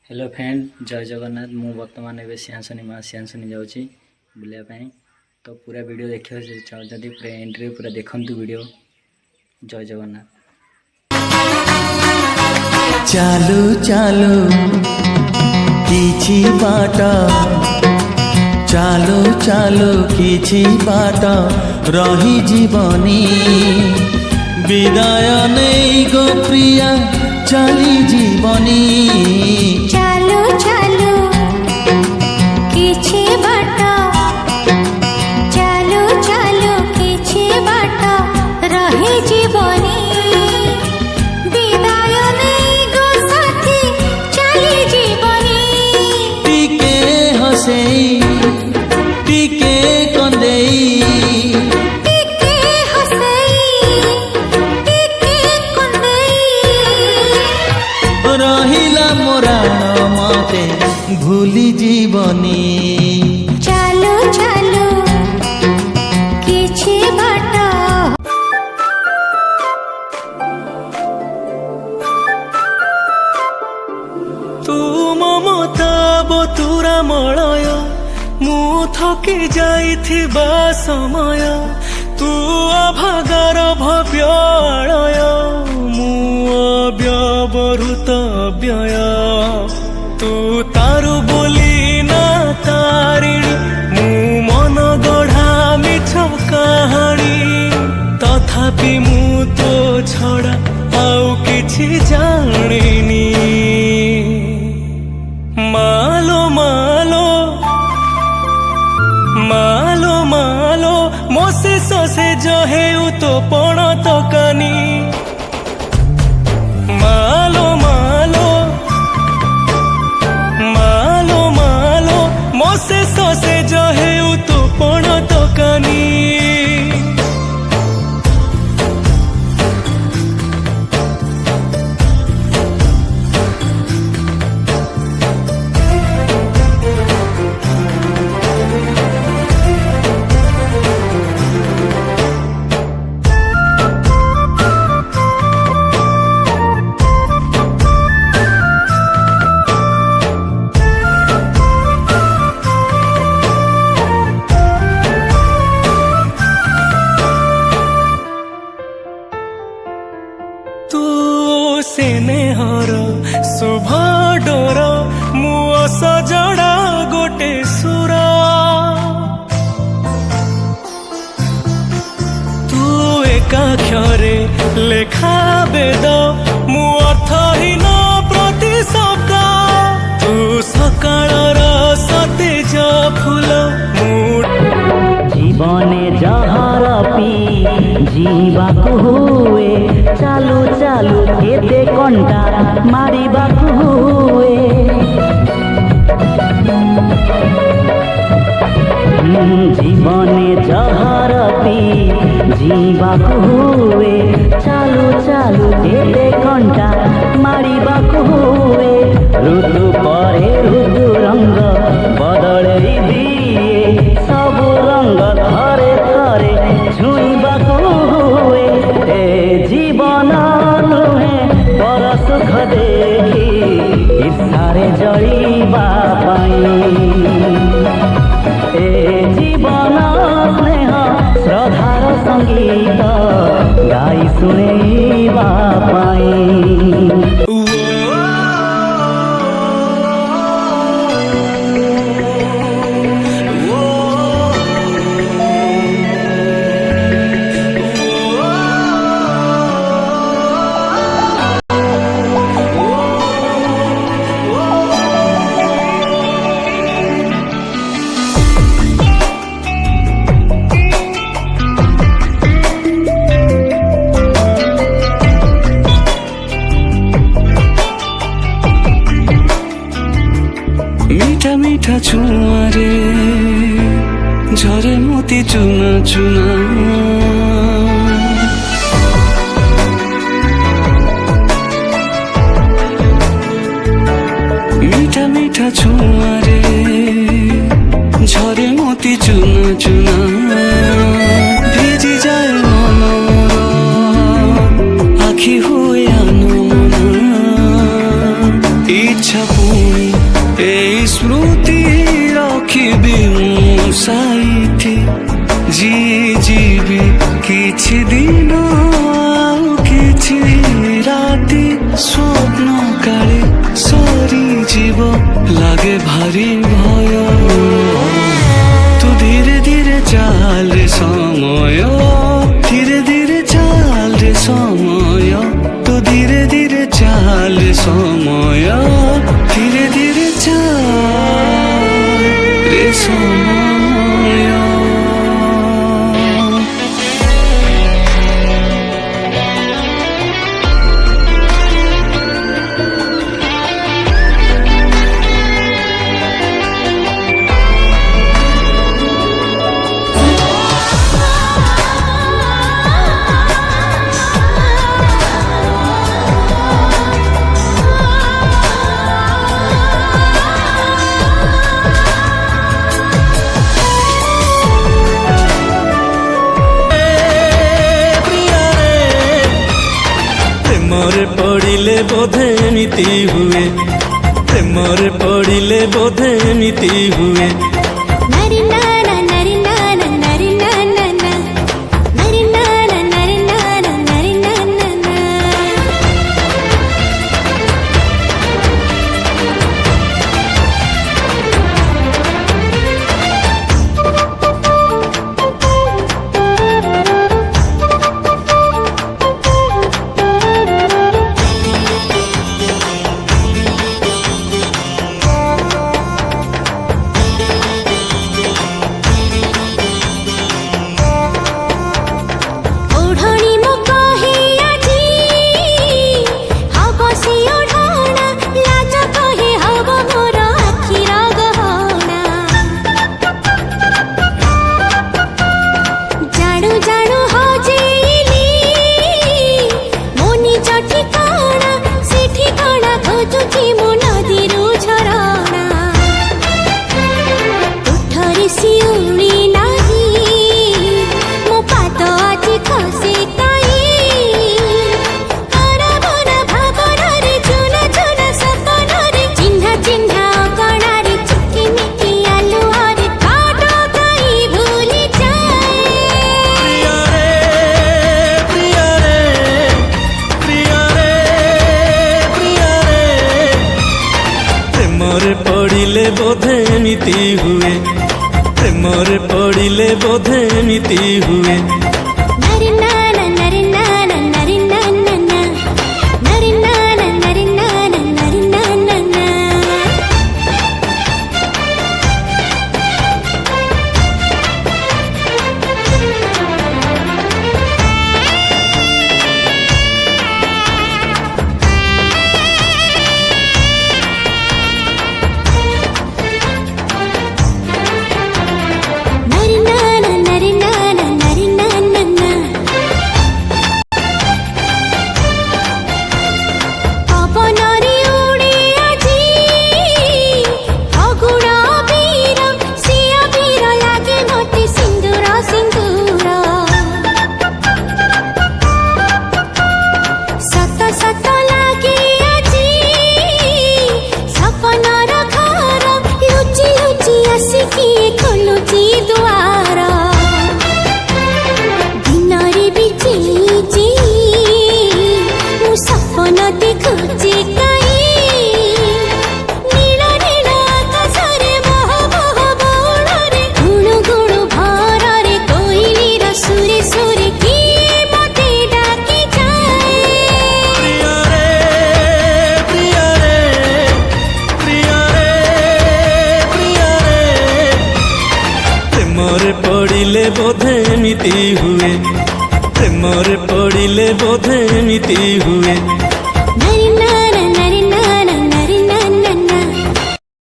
Hello friend जय जगन्नाथ। मु बर्तमान ए सिंहासनी माँ सिंहासनी जाऊँगी बुलायापाई। तो पूरा वीडियो देखा चाहते पूरा एंट्री पूरा देखु वीडियो। जय जगन्नाथ। चालू चालू किछि बाट, चालू चालू किछि बाट रही जीवनी, विदाय नहीं गो प्रिया चली जीवनी। चालू चालू किछि बाट, चालू चालू किछि बाट रही जीवनी, विदाय नहीं गो साथी चली जीवनी। टिके हसेई टिके कंदेई, टिके हसेई टिके कंदेई, रहिला मोरा मते भूली जीवनी। चालू चालू किछि बाट। तू ममता बतुरा मलय मु थकी जाइथिबा समय, तू अभागार भव्य आलय मु अव्यवहृत व्यय। तू तारु बोली ना तारिणी मु मन गढ़ा मिछ कहानी, तथापि मु तो छड़ा आउ किछि जानिनी। मालो मालो मालो मालो मोसे ससे जहेउ तो पण तकानी। मालो मालो मालो मालो मोसे ससे जहेउ तो पण तकानी। तू स्नेहर शुभ डोर मु सजड़ा गोटे सुर, तू एकाक्षरे लेखा वेद मु अर्थहीन प्रति शब्द। तू सकाळर सतेज फूल जीवने जहर पी जीवाकु हुए, चालू चालू केते कंटा मारिबाकु हुए। जीवने जहर पी जीवाकु हुए, चालू चालू केते कंटा मारिबाकु हुए। ऋतु परे ऋतु रंग बदलई दिए, सबु रंग थरे थरे छुईबाकु हुए। ए जीवन नुहे पर सुख देखी ईर्षारे जळीबा पाई। ए जीवन स्नेह श्रद्धार संगीत गाई शुणेबा पाई। मीठा मीठा छुआरे झरे मोती चुना चुना, मीठा मीठा छुआरे झरे मोती चुना चुना। ভিজি যায় মন আখি हुए আনমনা, इच्छा ପୁଣି ଏଇ ସ୍ମୃତି ରଖିବି ମୁଁ ସାଇଠି ଯିଏ ଯିବି କିଛି ଦିନ ଆଉ କିଛି ରାତି ସ୍ୱପ୍ନ କାଳେ ସରିଯିବ ଲାଗେ ଭାରି ଭୟ ତୁ ଧୀରେ ଧୀରେ ଚାଲ ରେ ସମୟ ଧୀରେ ଧୀରେ ଚାଲ রে সময় তো ধীরে ধীরে চাল রে সময় ধীরে ধীরে চাল রে সময় প্রেমরে পড়িলে বোধে এমিতি হুয়ে প্রেমরে পড়িলে বোধে এমিতি হুয়ে নরি না না নরি না না নরি না না না নরি না না নরি না না নরি না না না ওঢ়ণী মো কহে আজি হব সি ওঢ়ণা লাজ কহে হব মোর আখির গহনা জাণু জাণু হজেইলি মো নিজ ঠিকଣା সে ঠিকଣା খোঁজুছি মো নদীরু ঝরଣା উঠরে শিউଳି ନାହିଁ ମୋ ପାଦ ଆଜି ଖସେ କାହିଁ ହରବର ଭାବନାରେ ଚୁନ ଚୁନ ସପନରେ ଚିହ୍ନା ଚିହ୍ନା ଅଗଣାରେ ଚିକିମିକି ଆଲୁଅରେ ବାଟ କାହିଁ ଭୁଲି ଯାଏ প্রিয়ারে প্রিয়ারে প্রিয়ারে প্রেমরে পড়িলে বোধে এমিতি হুয়ে প্রেমরে পড়িলে বোধে এমিতি হুয়ে নরি না না নরি না না নরি না না না নরি না না নরি না না নরি না না না নরি না না নরি না না নরি না না না পবনরে উড়ে আজি ফগুণ বীর সিয়া বীর লাগে মতে সিন্দুর সিন্দুর সত সত লাগে আজি সপনর ঘর লুচি লুচি আসিকি খোলুচি দুয়ার দিনরে বিচিছি ମୁଁ ସପନ ଦେଖୁଛି କାହିଁ ନୀଳ ନୀଳ ଆକାଶରେ ବହ ବହ ବଉଳରେ ଗୁଣୁ ଗୁଣୁ ଭରରେ କୋଇଲିର ସୁରେ ସୁରେ କିଏ ମୋତେ ଡାକି ଯାଏ প্রিয়ারে প্রিয়ারে প্রিয়ারে প্রিয়ারে প্রেমরে পড়িলে বোধে এমিতি হুয়ে প্রেমরে পড়িলে বোধে এমিতি হুয়ে নরি